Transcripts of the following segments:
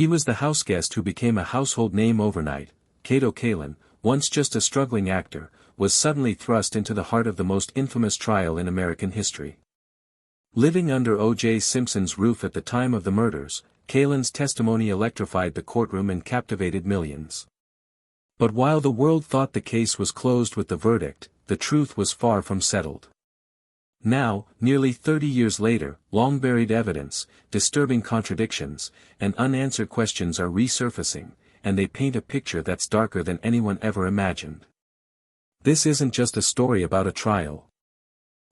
He was the houseguest who became a household name overnight. Kato Kalin, once just a struggling actor, was suddenly thrust into the heart of the most infamous trial in American history. Living under O.J. Simpson's roof at the time of the murders, Kalin's testimony electrified the courtroom and captivated millions. But while the world thought the case was closed with the verdict, the truth was far from settled. Now, nearly 30 years later, long-buried evidence, disturbing contradictions, and unanswered questions are resurfacing, and they paint a picture that's darker than anyone ever imagined. This isn't just a story about a trial.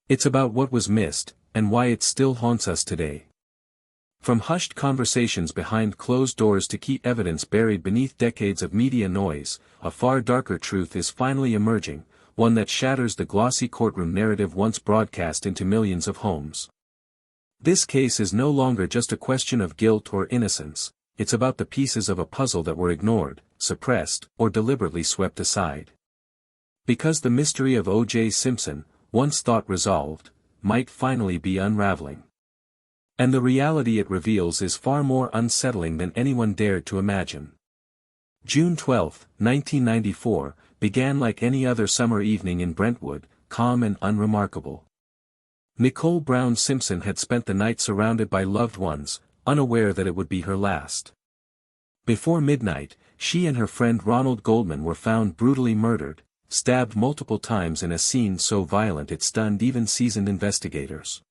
It's about what was missed, and why it still haunts us today. From hushed conversations behind closed doors to key evidence buried beneath decades of media noise, a far darker truth is finally emerging, one that shatters the glossy courtroom narrative once broadcast into millions of homes. This case is no longer just a question of guilt or innocence, it's about the pieces of a puzzle that were ignored, suppressed, or deliberately swept aside. Because the mystery of O.J. Simpson, once thought resolved, might finally be unraveling. And the reality it reveals is far more unsettling than anyone dared to imagine. June 12, 1994, began like any other summer evening in Brentwood, calm and unremarkable. Nicole Brown Simpson had spent the night surrounded by loved ones, unaware that it would be her last. Before midnight, she and her friend Ronald Goldman were found brutally murdered, stabbed multiple times in a scene so violent it stunned even seasoned investigators.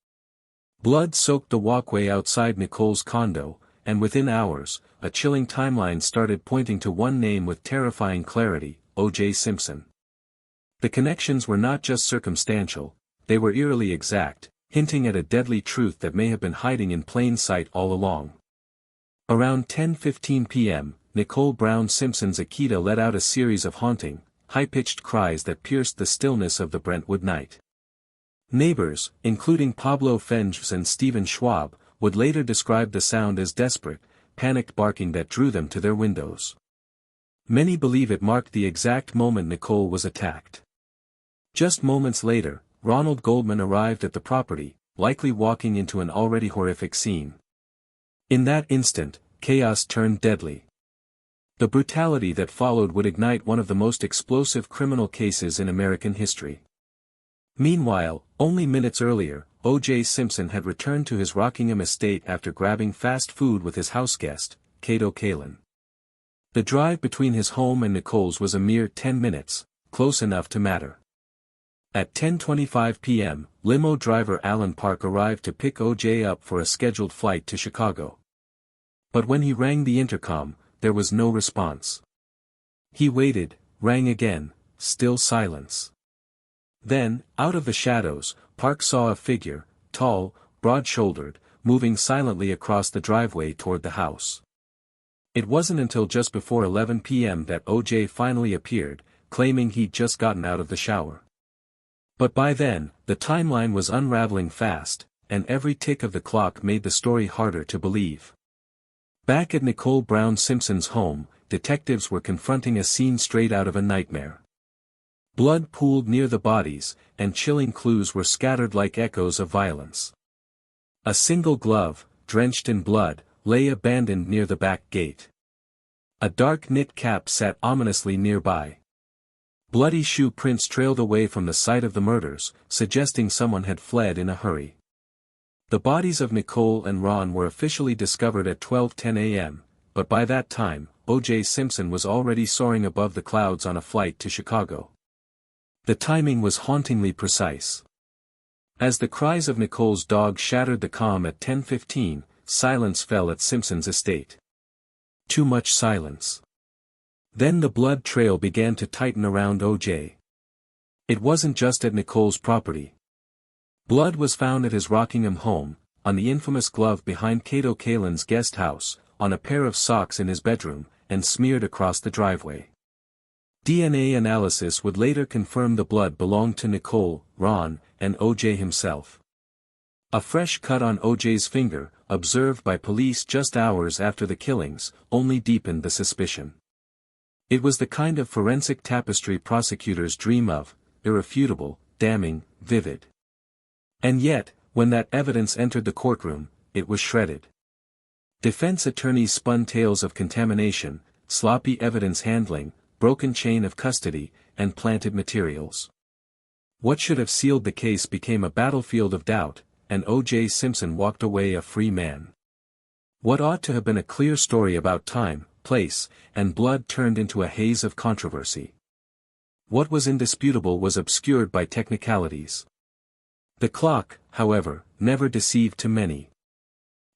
Blood soaked the walkway outside Nicole's condo, and within hours, a chilling timeline started pointing to one name with terrifying clarity: O.J. Simpson. The connections were not just circumstantial, they were eerily exact, hinting at a deadly truth that may have been hiding in plain sight all along. Around 10:15 p.m., Nicole Brown Simpson's Akita let out a series of haunting, high-pitched cries that pierced the stillness of the Brentwood night. Neighbors, including Pablo Fenges and Stephen Schwab, would later describe the sound as desperate, panicked barking that drew them to their windows. Many believe it marked the exact moment Nicole was attacked. Just moments later, Ronald Goldman arrived at the property, likely walking into an already horrific scene. In that instant, chaos turned deadly. The brutality that followed would ignite one of the most explosive criminal cases in American history. Meanwhile, only minutes earlier, O.J. Simpson had returned to his Rockingham estate after grabbing fast food with his houseguest, Kato Kalin. The drive between his home and Nicole's was a mere 10 minutes, close enough to matter. At 10:25 p.m., limo driver Alan Park arrived to pick O.J. up for a scheduled flight to Chicago. But when he rang the intercom, there was no response. He waited, rang again, still silence. Then, out of the shadows, Park saw a figure, tall, broad-shouldered, moving silently across the driveway toward the house. It wasn't until just before 11 p.m. that O.J. finally appeared, claiming he'd just gotten out of the shower. But by then, the timeline was unraveling fast, and every tick of the clock made the story harder to believe. Back at Nicole Brown Simpson's home, detectives were confronting a scene straight out of a nightmare. Blood pooled near the bodies, and chilling clues were scattered like echoes of violence. A single glove, drenched in blood, lay abandoned near the back gate. A dark knit cap sat ominously nearby. Bloody shoe prints trailed away from the site of the murders, suggesting someone had fled in a hurry. The bodies of Nicole and Ron were officially discovered at 12:10 a.m., but by that time, O.J. Simpson was already soaring above the clouds on a flight to Chicago. The timing was hauntingly precise. As the cries of Nicole's dog shattered the calm at 10:15, silence fell at Simpson's estate. Too much silence. Then the blood trail began to tighten around O.J. It wasn't just at Nicole's property. Blood was found at his Rockingham home, on the infamous glove behind Kato Kalin's guest house, on a pair of socks in his bedroom, and smeared across the driveway. DNA analysis would later confirm the blood belonged to Nicole, Ron, and O.J. himself. A fresh cut on O.J.'s finger, observed by police just hours after the killings, only deepened the suspicion. It was the kind of forensic tapestry prosecutors dream of: irrefutable, damning, vivid. And yet, when that evidence entered the courtroom, it was shredded. Defense attorneys spun tales of contamination, sloppy evidence handling, broken chain of custody, and planted materials. What should have sealed the case became a battlefield of doubt, and O.J. Simpson walked away a free man. What ought to have been a clear story about time, place, and blood turned into a haze of controversy. What was indisputable was obscured by technicalities. The clock, however, never deceived too many.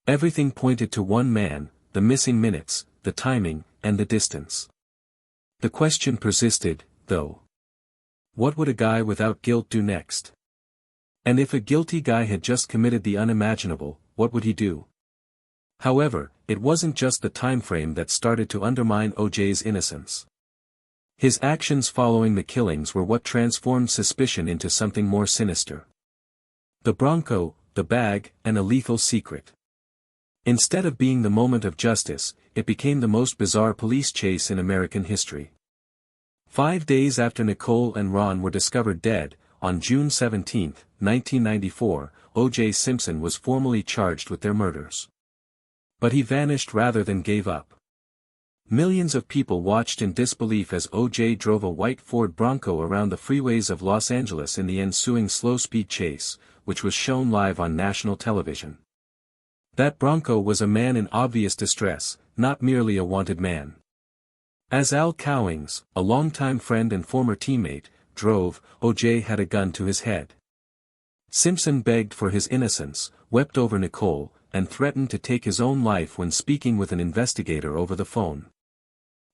Everything pointed to one man, the missing minutes, the timing, and the distance. The question persisted, though. What would a guy without guilt do next? And if a guilty guy had just committed the unimaginable, what would he do? However, it wasn't just the time frame that started to undermine O.J.'s innocence. His actions following the killings were what transformed suspicion into something more sinister. The Bronco, the bag, and a lethal secret. Instead of being the moment of justice, it became the most bizarre police chase in American history. 5 days after Nicole and Ron were discovered dead, on June 17, 1994, O.J. Simpson was formally charged with their murders. But he vanished rather than gave up. Millions of people watched in disbelief as O.J. drove a white Ford Bronco around the freeways of Los Angeles in the ensuing slow-speed chase, which was shown live on national television. That Bronco was a man in obvious distress, not merely a wanted man. As Al Cowings, a longtime friend and former teammate, drove, O.J. had a gun to his head. Simpson begged for his innocence, wept over Nicole, and threatened to take his own life when speaking with an investigator over the phone.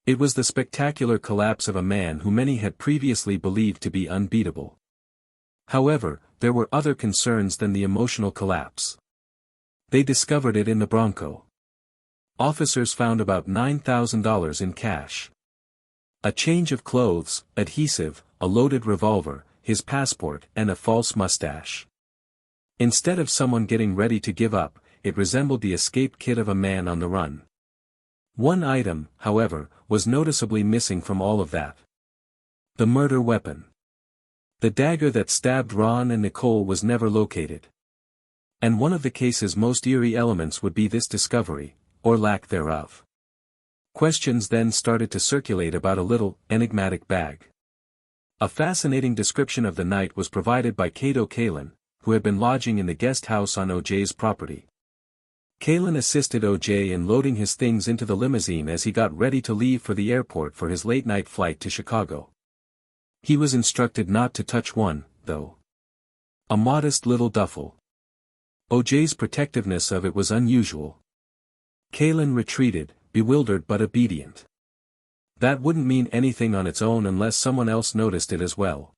It was the spectacular collapse of a man who many had previously believed to be unbeatable. However, there were other concerns than the emotional collapse. They discovered it in the Bronco. Officers found about $9,000 in cash. A change of clothes, adhesive, a loaded revolver, his passport, and a false mustache. Instead of someone getting ready to give up, it resembled the escape kit of a man on the run. One item, however, was noticeably missing from all of that. The murder weapon. The dagger that stabbed Ron and Nicole was never located. And one of the case's most eerie elements would be this discovery, or lack thereof. Questions then started to circulate about a little, enigmatic bag. A fascinating description of the night was provided by Cato Kalin, who had been lodging in the guest house on O.J.'s property. Kalin assisted O.J. in loading his things into the limousine as he got ready to leave for the airport for his late-night flight to Chicago. He was instructed not to touch one, though. A modest little duffel. O.J.'s protectiveness of it was unusual. Kalin retreated, bewildered but obedient. That wouldn't mean anything on its own unless someone else noticed it as well.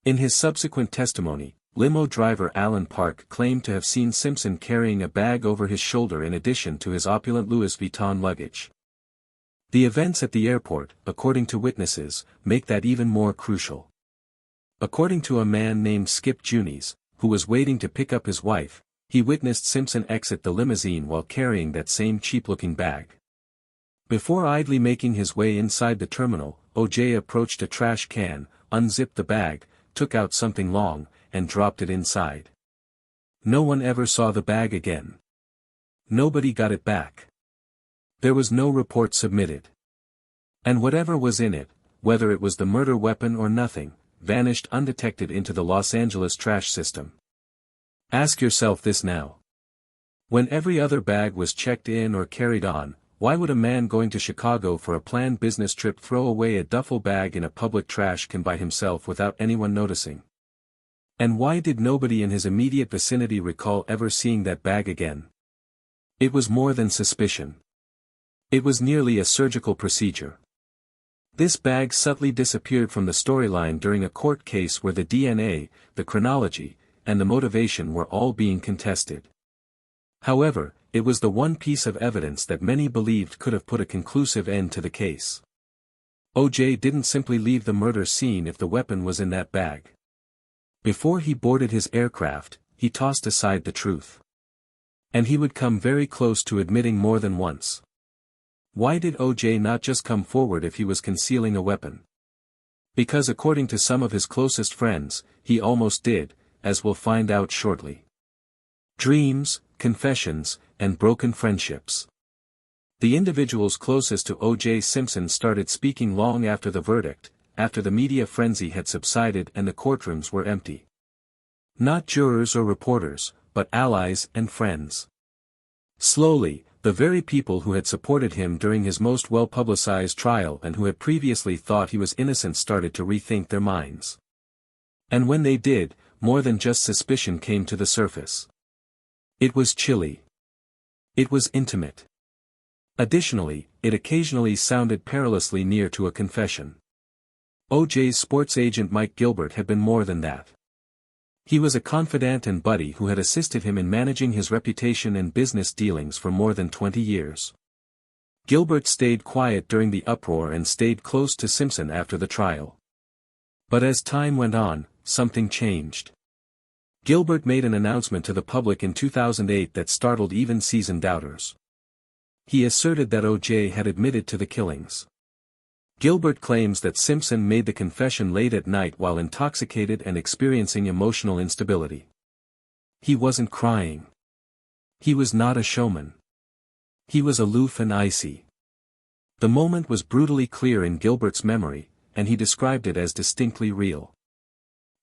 In his subsequent testimony, limo driver Alan Park claimed to have seen Simpson carrying a bag over his shoulder in addition to his opulent Louis Vuitton luggage. The events at the airport, according to witnesses, make that even more crucial. According to a man named Skip Junies, who was waiting to pick up his wife, he witnessed Simpson exit the limousine while carrying that same cheap-looking bag. Before idly making his way inside the terminal, O.J. approached a trash can, unzipped the bag, took out something long, and dropped it inside. No one ever saw the bag again. Nobody got it back. There was no report submitted. And whatever was in it, whether it was the murder weapon or nothing, vanished undetected into the Los Angeles trash system. Ask yourself this now. When every other bag was checked in or carried on, why would a man going to Chicago for a planned business trip throw away a duffel bag in a public trash can by himself without anyone noticing? And why did nobody in his immediate vicinity recall ever seeing that bag again? It was more than suspicion. It was nearly a surgical procedure. This bag subtly disappeared from the storyline during a court case where the DNA, the chronology, and the motivation were all being contested. However, it was the one piece of evidence that many believed could have put a conclusive end to the case. O.J. didn't simply leave the murder scene if the weapon was in that bag. Before he boarded his aircraft, he tossed aside the truth. And he would come very close to admitting more than once. Why did O.J. not just come forward if he was concealing a weapon? Because according to some of his closest friends, he almost did, as we'll find out shortly. Dreams, confessions, and broken friendships. The individuals closest to O.J. Simpson started speaking long after the verdict, after the media frenzy had subsided and the courtrooms were empty. Not jurors or reporters, but allies and friends. Slowly, the very people who had supported him during his most well-publicized trial and who had previously thought he was innocent started to rethink their minds. And when they did, more than just suspicion came to the surface. It was chilly. It was intimate. Additionally, it occasionally sounded perilously near to a confession. O.J.'s sports agent Mike Gilbert had been more than that. He was a confidant and buddy who had assisted him in managing his reputation and business dealings for more than 20 years. Gilbert stayed quiet during the uproar and stayed close to Simpson after the trial. But as time went on, something changed. Gilbert made an announcement to the public in 2008 that startled even seasoned doubters. He asserted that O.J. had admitted to the killings. Gilbert claims that Simpson made the confession late at night while intoxicated and experiencing emotional instability. He wasn't crying. He was not a showman. He was aloof and icy. The moment was brutally clear in Gilbert's memory, and he described it as distinctly real.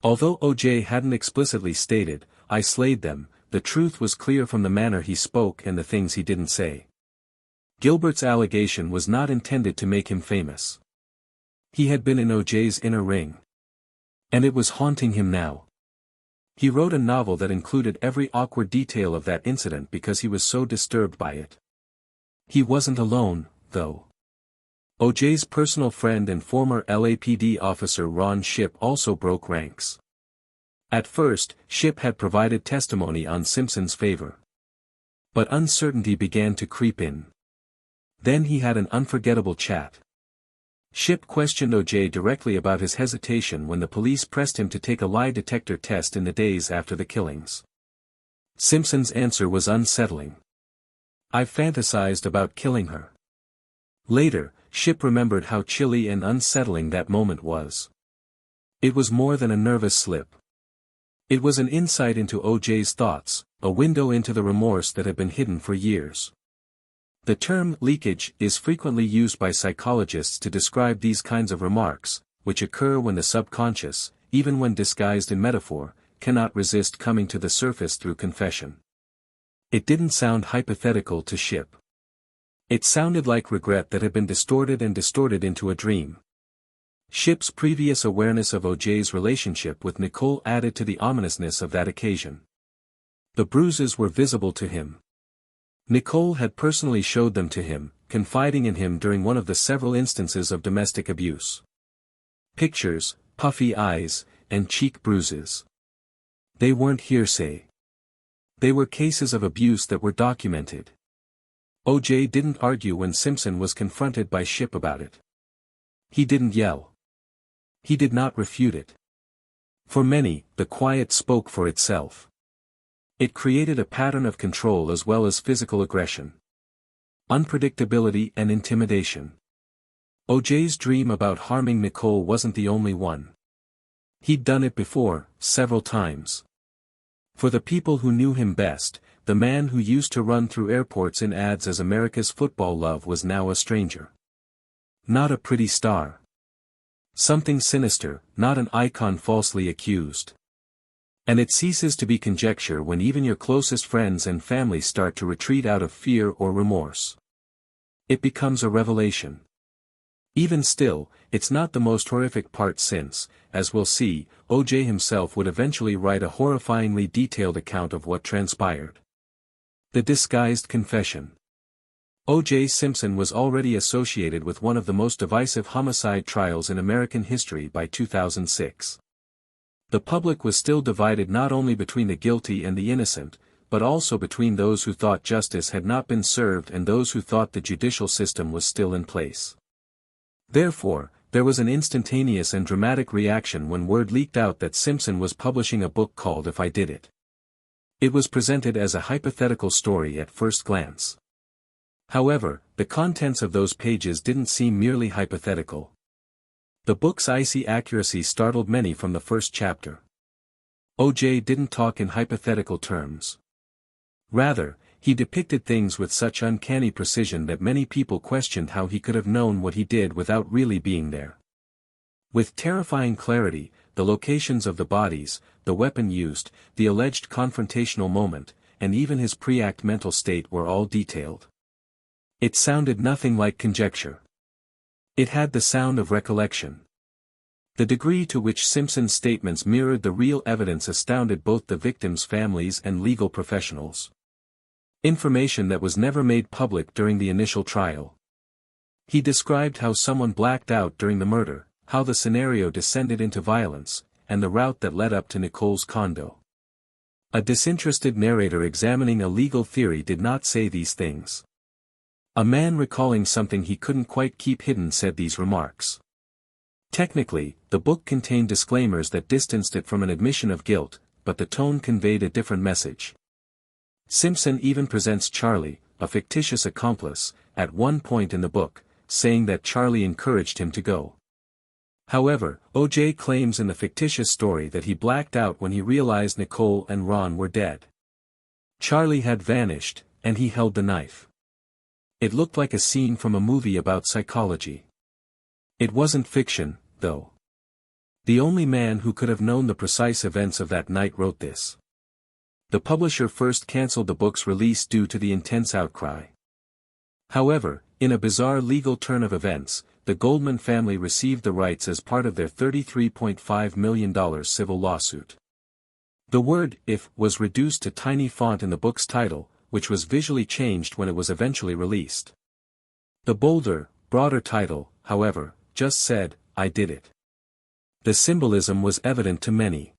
Although O.J. hadn't explicitly stated, "I slayed them," the truth was clear from the manner he spoke and the things he didn't say. Gilbert's allegation was not intended to make him famous. He had been in O.J.'s inner ring. And it was haunting him now. He wrote a novel that included every awkward detail of that incident because he was so disturbed by it. He wasn't alone, though. O.J.'s personal friend and former LAPD officer Ron Shipp also broke ranks. At first, Shipp had provided testimony on Simpson's favor. But uncertainty began to creep in. Then he had an unforgettable chat. Shipp questioned O.J. directly about his hesitation when the police pressed him to take a lie detector test in the days after the killings. Simpson's answer was unsettling. "I fantasized about killing her." Later, Shipp remembered how chilly and unsettling that moment was. It was more than a nervous slip. It was an insight into O.J.'s thoughts, a window into the remorse that had been hidden for years. The term leakage is frequently used by psychologists to describe these kinds of remarks, which occur when the subconscious, even when disguised in metaphor, cannot resist coming to the surface through confession. It didn't sound hypothetical to Shipp. It sounded like regret that had been distorted into a dream. Shipp's previous awareness of O.J.'s relationship with Nicole added to the ominousness of that occasion. The bruises were visible to him. Nicole had personally showed them to him, confiding in him during one of the several instances of domestic abuse. Pictures, puffy eyes, and cheek bruises. They weren't hearsay. They were cases of abuse that were documented. O.J. didn't argue when Simpson was confronted by Shipp about it. He didn't yell. He did not refute it. For many, the quiet spoke for itself. It created a pattern of control as well as physical aggression. Unpredictability and intimidation. O.J.'s dream about harming Nicole wasn't the only one. He'd done it before, several times. For the people who knew him best, the man who used to run through airports in ads as America's football love was now a stranger. Not a pretty star. Something sinister, not an icon falsely accused. And it ceases to be conjecture when even your closest friends and family start to retreat out of fear or remorse. It becomes a revelation. Even still, it's not the most horrific part since, as we'll see, O.J. himself would eventually write a horrifyingly detailed account of what transpired. The disguised confession. O.J. Simpson was already associated with one of the most divisive homicide trials in American history by 2006. The public was still divided not only between the guilty and the innocent, but also between those who thought justice had not been served and those who thought the judicial system was still in place. Therefore, there was an instantaneous and dramatic reaction when word leaked out that Simpson was publishing a book called If I Did It. It was presented as a hypothetical story at first glance. However, the contents of those pages didn't seem merely hypothetical. The book's icy accuracy startled many from the first chapter. O.J. didn't talk in hypothetical terms. Rather, He depicted things with such uncanny precision that many people questioned how he could have known what he did without really being there. With terrifying clarity, the locations of the bodies, the weapon used, the alleged confrontational moment, and even his pre-act mental state were all detailed. It sounded nothing like conjecture. It had the sound of recollection. The degree to which Simpson's statements mirrored the real evidence astounded both the victims' families and legal professionals. Information that was never made public during the initial trial. He described how someone blacked out during the murder, how the scenario descended into violence, and the route that led up to Nicole's condo. A disinterested narrator examining a legal theory did not say these things. A man recalling something he couldn't quite keep hidden said these remarks. Technically, the book contained disclaimers that distanced it from an admission of guilt, but the tone conveyed a different message. Simpson even presents Charlie, a fictitious accomplice, at one point in the book, saying that Charlie encouraged him to go. However, O.J. claims in the fictitious story that he blacked out when he realized Nicole and Ron were dead. Charlie had vanished, and he held the knife. It looked like a scene from a movie about psychology. It wasn't fiction, though. The only man who could have known the precise events of that night wrote this. The publisher first cancelled the book's release due to the intense outcry. However, in a bizarre legal turn of events, the Goldman family received the rights as part of their $33.5 million civil lawsuit. The word "if" was reduced to tiny font in the book's title, which was visually changed when it was eventually released. The bolder, broader title, however, just said, "I did it." The symbolism was evident to many.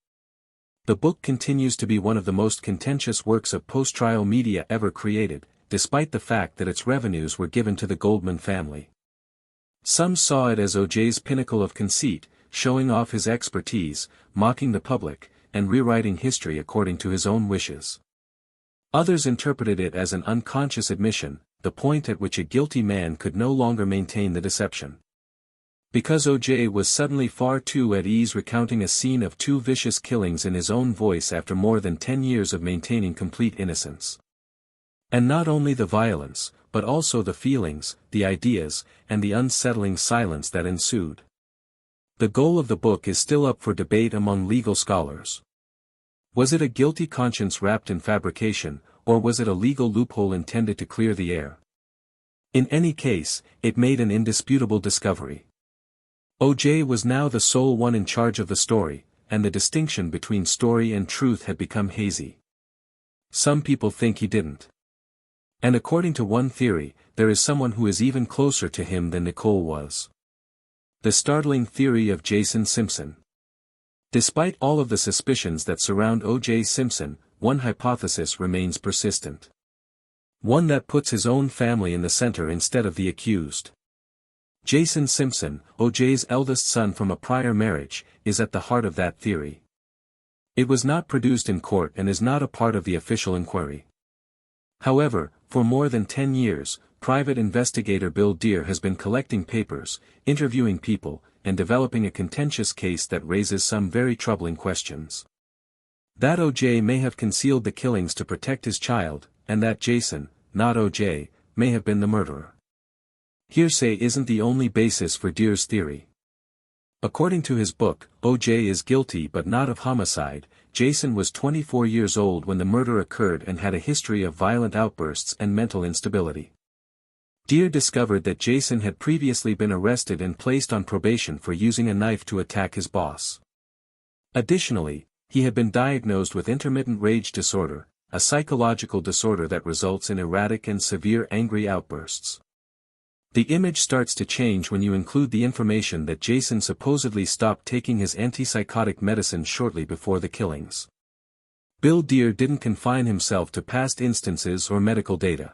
The book continues to be one of the most contentious works of post-trial media ever created, despite the fact that its revenues were given to the Goldman family. Some saw it as O.J.'s pinnacle of conceit, showing off his expertise, mocking the public, and rewriting history according to his own wishes. Others interpreted it as an unconscious admission, the point at which a guilty man could no longer maintain the deception. Because O.J. was suddenly far too at ease recounting a scene of two vicious killings in his own voice after more than 10 years of maintaining complete innocence. And not only the violence, but also the feelings, the ideas, and the unsettling silence that ensued. The goal of the book is still up for debate among legal scholars. Was it a guilty conscience wrapped in fabrication, or was it a legal loophole intended to clear the air? In any case, it made an indisputable discovery. O.J. was now the sole one in charge of the story, and the distinction between story and truth had become hazy. Some people think he didn't. And according to one theory, there is someone who is even closer to him than Nicole was. The startling theory of Jason Simpson. Despite all of the suspicions that surround O.J. Simpson, one hypothesis remains persistent. One that puts his own family in the center instead of the accused. Jason Simpson, O.J.'s eldest son from a prior marriage, is at the heart of that theory. It was not produced in court and is not a part of the official inquiry. However, for more than 10 years, private investigator Bill Deere has been collecting papers, interviewing people, and developing a contentious case that raises some very troubling questions. That O.J. may have concealed the killings to protect his child, and that Jason, not O.J., may have been the murderer. Hearsay isn't the only basis for Deere's theory. According to his book, O.J. is guilty but not of homicide. Jason was 24 years old when the murder occurred and had a history of violent outbursts and mental instability. Deere discovered that Jason had previously been arrested and placed on probation for using a knife to attack his boss. Additionally, he had been diagnosed with intermittent rage disorder, a psychological disorder that results in erratic and severe angry outbursts. The image starts to change when you include the information that Jason supposedly stopped taking his antipsychotic medicine shortly before the killings. Bill Deere didn't confine himself to past instances or medical data.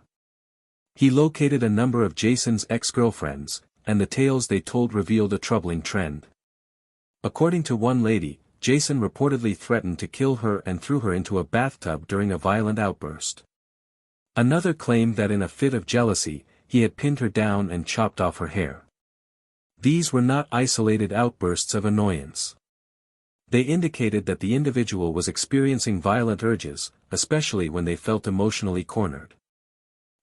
He located a number of Jason's ex-girlfriends, and the tales they told revealed a troubling trend. According to one lady, Jason reportedly threatened to kill her and threw her into a bathtub during a violent outburst. Another claimed that in a fit of jealousy, he had pinned her down and chopped off her hair. These were not isolated outbursts of annoyance. They indicated that the individual was experiencing violent urges, especially when they felt emotionally cornered.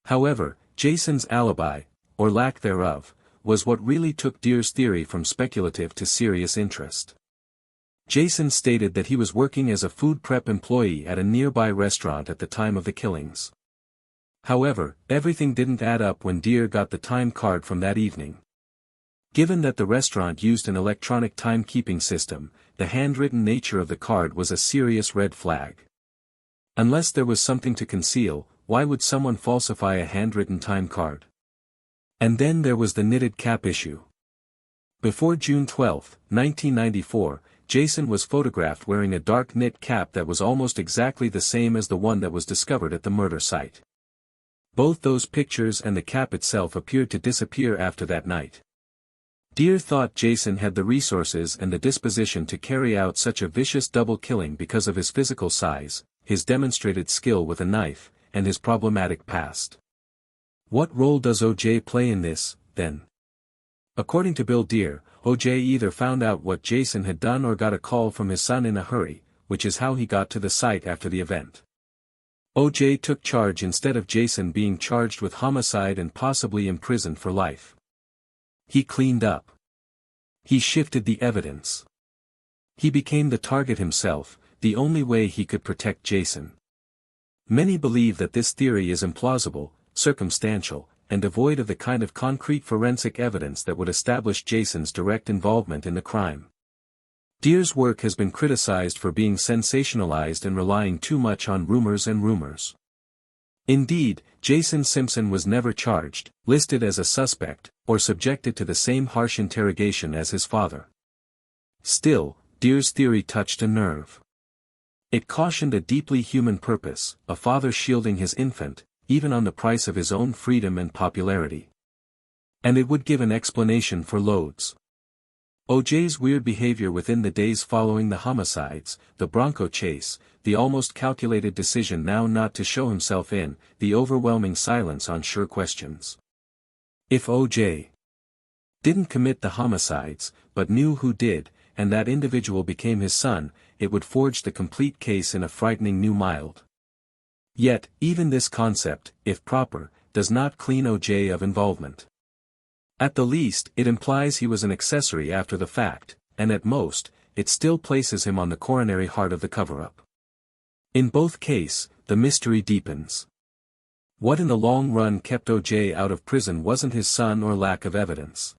However, Jason's alibi, or lack thereof, was what really took Deer's theory from speculative to serious interest. Jason stated that he was working as a food prep employee at a nearby restaurant at the time of the killings. However, everything didn't add up when Deer got the time card from that evening. Given that the restaurant used an electronic timekeeping system, the handwritten nature of the card was a serious red flag. Unless there was something to conceal, why would someone falsify a handwritten time card? And then there was the knitted cap issue. Before June 12, 1994, Jason was photographed wearing a dark knit cap that was almost exactly the same as the one that was discovered at the murder site. Both those pictures and the cap itself appeared to disappear after that night. Deer thought Jason had the resources and the disposition to carry out such a vicious double killing because of his physical size, his demonstrated skill with a knife, and his problematic past. What role does O.J. play in this, then? According to Bill Deer, O.J. either found out what Jason had done or got a call from his son in a hurry, which is how he got to the site after the event. O.J. took charge instead of Jason being charged with homicide and possibly imprisoned for life. He cleaned up. He shifted the evidence. He became the target himself, the only way he could protect Jason. Many believe that this theory is implausible, circumstantial, and devoid of the kind of concrete forensic evidence that would establish Jason's direct involvement in the crime. Deer's work has been criticized for being sensationalized and relying too much on rumors. Indeed, Jason Simpson was never charged, listed as a suspect, or subjected to the same harsh interrogation as his father. Still, Deer's theory touched a nerve. It cautioned a deeply human purpose, a father shielding his infant, even on the price of his own freedom and popularity. And it would give an explanation for loads. O.J.'s weird behavior within the days following the homicides, the Bronco chase, the almost calculated decision now not to show himself in, the overwhelming silence on sure questions. If O.J. didn't commit the homicides, but knew who did, and that individual became his son, it would forge the complete case in a frightening new mild. Yet, even this concept, if proper, does not clean O.J. of involvement. At the least, it implies he was an accessory after the fact, and at most, it still places him on the coronary heart of the cover-up. In both cases, the mystery deepens. What in the long run kept O.J. out of prison wasn't his son or lack of evidence.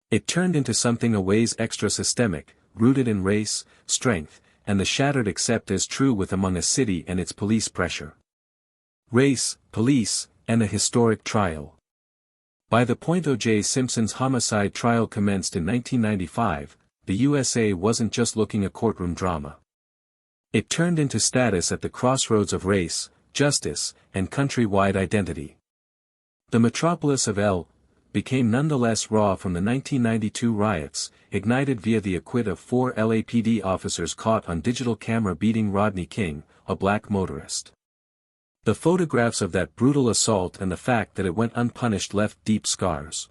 It turned into something a ways extra systemic, rooted in race, strength, and the shattered accept as true with among a city and its police pressure. Race, police, and a historic trial. By the point O.J. Simpson's homicide trial commenced in 1995, the USA wasn't just looking a courtroom drama. It turned into status at the crossroads of race, justice, and countrywide identity. The metropolis of L. became nonetheless raw from the 1992 riots, ignited via the acquit of 4 LAPD officers caught on digital camera beating Rodney King, a black motorist. The photographs of that brutal assault and the fact that it went unpunished left deep scars.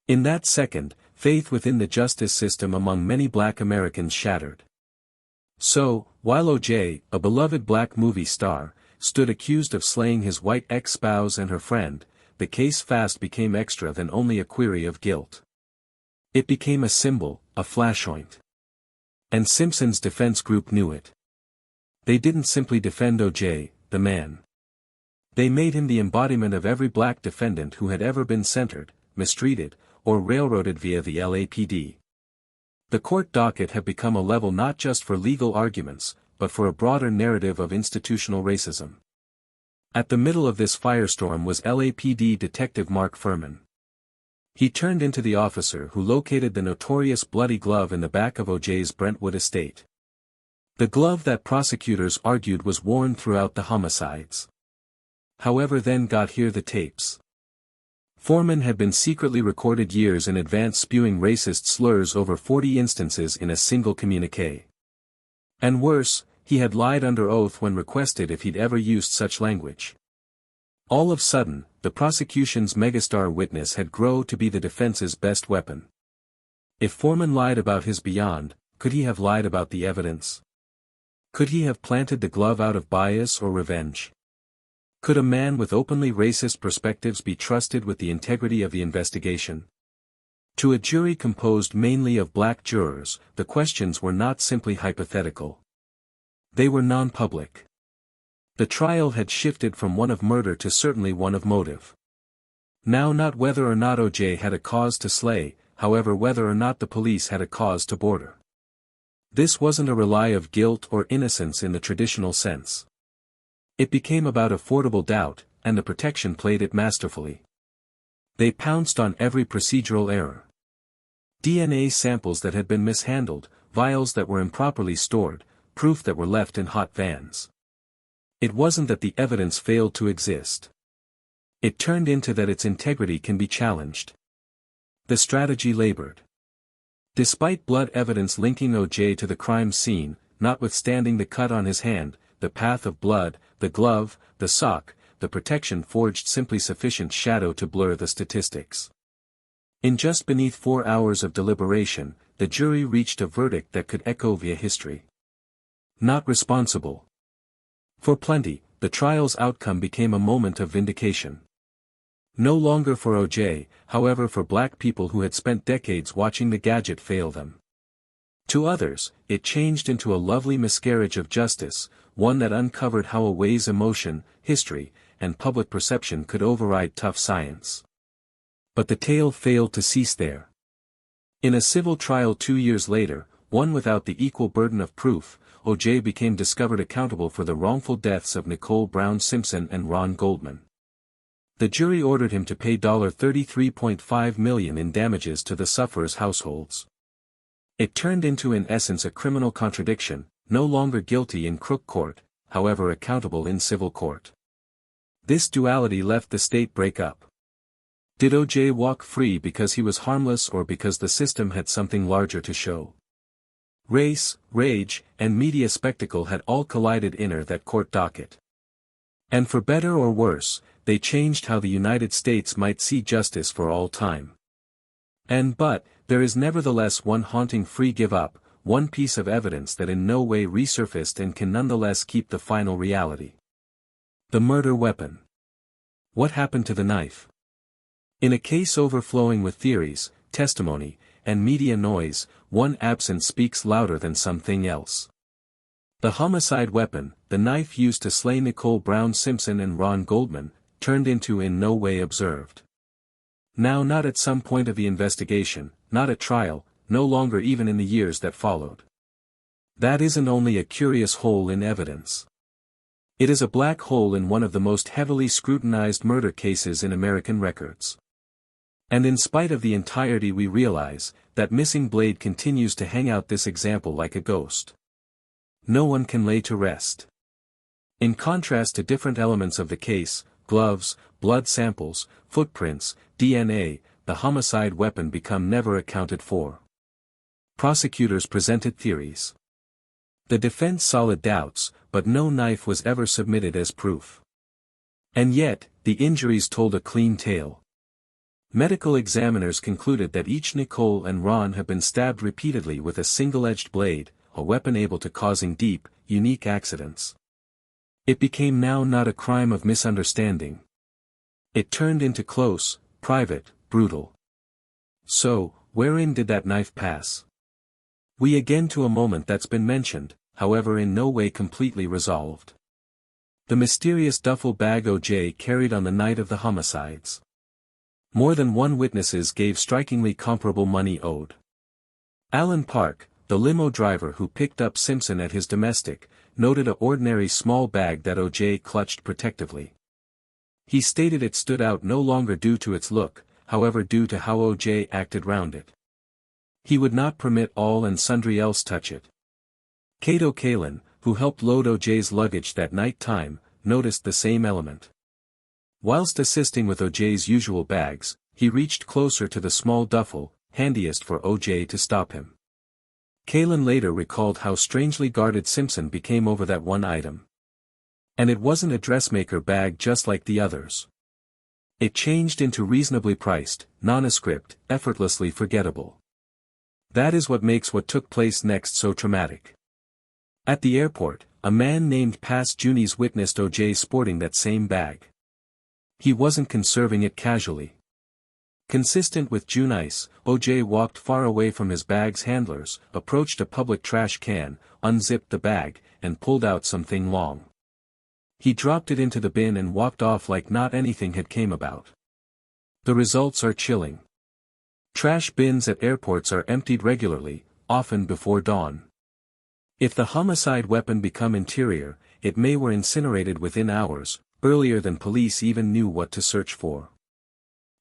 In that second, faith within the justice system among many black Americans shattered. So, while O.J., a beloved black movie star, stood accused of slaying his white ex-spouse and her friend, the case fast became extra than only a query of guilt. It became a symbol, a flashpoint. And Simpson's defense group knew it. They didn't simply defend O.J., the man. They made him the embodiment of every black defendant who had ever been centered, mistreated, or railroaded via the LAPD. The court docket had become a level not just for legal arguments, but for a broader narrative of institutional racism. At the middle of this firestorm was LAPD Detective Mark Furman. He turned into the officer who located the notorious bloody glove in the back of O.J.'s Brentwood estate. The glove that prosecutors argued was worn throughout the homicides. However, then got here the tapes. Foreman had been secretly recorded years in advance spewing racist slurs over 40 instances in a single communique. And worse, he had lied under oath when requested if he'd ever used such language. All of a sudden, the prosecution's megastar witness had grown to be the defense's best weapon. If Foreman lied about his beyond, could he have lied about the evidence? Could he have planted the glove out of bias or revenge? Could a man with openly racist perspectives be trusted with the integrity of the investigation? To a jury composed mainly of black jurors, the questions were not simply hypothetical. They were non-public. The trial had shifted from one of murder to certainly one of motive. Now not whether or not O.J. had a cause to slay, however whether or not the police had a cause to border. This wasn't a rely of guilt or innocence in the traditional sense. It became about affordable doubt, and the protection played it masterfully. They pounced on every procedural error. DNA samples that had been mishandled, vials that were improperly stored, proof that were left in hot vans. It wasn't that the evidence failed to exist. It turned into that its integrity can be challenged. The strategy labored. Despite blood evidence linking O.J. to the crime scene, notwithstanding the cut on his hand, the path of blood, the glove, the sock, the protection forged simply sufficient shadow to blur the statistics. In just beneath 4 hours of deliberation, the jury reached a verdict that could echo via history. Not responsible. For plenty, the trial's outcome became a moment of vindication. No longer for O.J., however, for black people who had spent decades watching the gadget fail them. To others, it changed into a lovely miscarriage of justice, one that uncovered how a way's emotion, history, and public perception could override tough science. But the tale failed to cease there. In a civil trial 2 years later, one without the equal burden of proof, O.J. became discovered accountable for the wrongful deaths of Nicole Brown Simpson and Ron Goldman. The jury ordered him to pay $33.5 million in damages to the sufferers' households. It turned into in essence a criminal contradiction, no longer guilty in crook court, however accountable in civil court. This duality left the state break up. Did O.J. walk free because he was harmless or because the system had something larger to show? Race, rage, and media spectacle had all collided in that court docket. And for better or worse, they changed how the United States might see justice for all time. But, there is nevertheless one haunting free give-up, one piece of evidence that in no way resurfaced and can nonetheless keep the final reality. The murder weapon. What happened to the knife? In a case overflowing with theories, testimony, and media noise, one absence speaks louder than something else. The homicide weapon, the knife used to slay Nicole Brown Simpson and Ron Goldman, turned into in no way observed. Now not at some point of the investigation, not at trial, no longer even in the years that followed. That isn't only a curious hole in evidence. It is a black hole in one of the most heavily scrutinized murder cases in American records. And in spite of the entirety we realize, that missing blade continues to hang out this example like a ghost. No one can lay to rest. In contrast to different elements of the case, gloves, blood samples, footprints, DNA, the homicide weapon become never accounted for. Prosecutors presented theories. The defense solid doubts, but no knife was ever submitted as proof. And yet, the injuries told a clean tale. Medical examiners concluded that each Nicole and Ron had been stabbed repeatedly with a single-edged blade, a weapon able to causing deep, unique accidents. It became now not a crime of misunderstanding. It turned into close, private, brutal. So, wherein did that knife pass? We again to a moment that's been mentioned, however in no way completely resolved. The mysterious duffel bag O.J. carried on the night of the homicides. More than one witnesses gave strikingly comparable money owed. Alan Park, the limo driver who picked up Simpson at his domestic, noted a ordinary small bag that O.J. clutched protectively. He stated it stood out no longer due to its look, however due to how O.J. acted round it. He would not permit all and sundry else touch it. Cato Kalin, who helped load O.J.'s luggage that night time, noticed the same element. Whilst assisting with O.J.'s usual bags, he reached closer to the small duffel, handiest for O.J. to stop him. Kalin later recalled how strangely guarded Simpson became over that one item. And it wasn't a dressmaker bag just like the others. It changed into reasonably priced, nondescript, effortlessly forgettable. That is what makes what took place next so traumatic. At the airport, a man named Pass Junies witnessed O.J. sporting that same bag. He wasn't conserving it casually. Consistent with Junice, O.J. walked far away from his bag's handlers, approached a public trash can, unzipped the bag, and pulled out something long. He dropped it into the bin and walked off like not anything had came about. The results are chilling. Trash bins at airports are emptied regularly, often before dawn. If the homicide weapon become interior, it may were incinerated within hours, earlier than police even knew what to search for.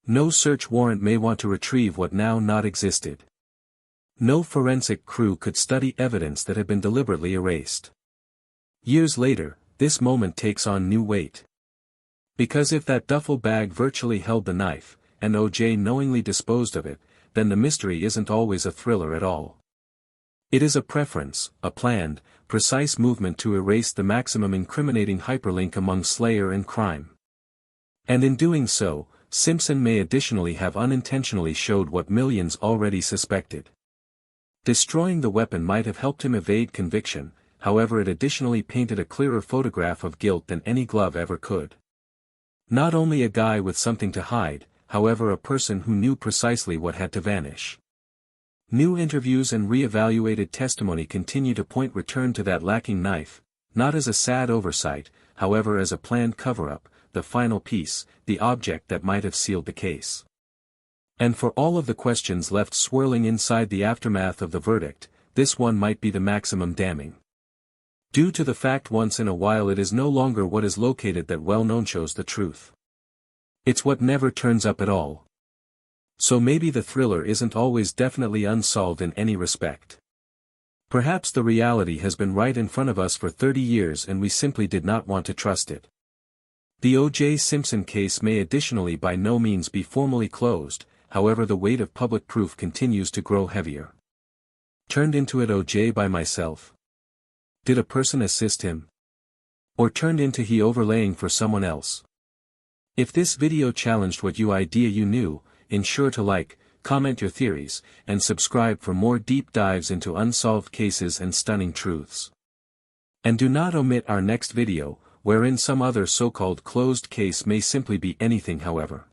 No search warrant may want to retrieve what now not existed. No forensic crew could study evidence that had been deliberately erased. Years later, this moment takes on new weight. Because if that duffel bag virtually held the knife, and O.J. knowingly disposed of it, then the mystery isn't always a thriller at all. It is a preference, a planned, precise movement to erase the maximum incriminating hyperlink among slayer and crime. And in doing so, Simpson may additionally have unintentionally showed what millions already suspected. Destroying the weapon might have helped him evade conviction, however it additionally painted a clearer photograph of guilt than any glove ever could. Not only a guy with something to hide, however a person who knew precisely what had to vanish. New interviews and re-evaluated testimony continue to point return to that lacking knife, not as a sad oversight, however as a planned cover-up, the final piece, the object that might have sealed the case. And for all of the questions left swirling inside the aftermath of the verdict, this one might be the maximum damning. Due to the fact once in a while it is no longer what is located that well-known shows the truth. It's what never turns up at all. So maybe the thriller isn't always definitely unsolved in any respect. Perhaps the reality has been right in front of us for 30 years and we simply did not want to trust it. The O.J. Simpson case may additionally by no means be formally closed, however the weight of public proof continues to grow heavier. Turned into it O.J. by myself? Did a person assist him? Or turned into he overlaying for someone else? If this video challenged what idea you knew, ensure to like, comment your theories, and subscribe for more deep dives into unsolved cases and stunning truths. And do not omit our next video, wherein some other so-called closed case may simply be anything however.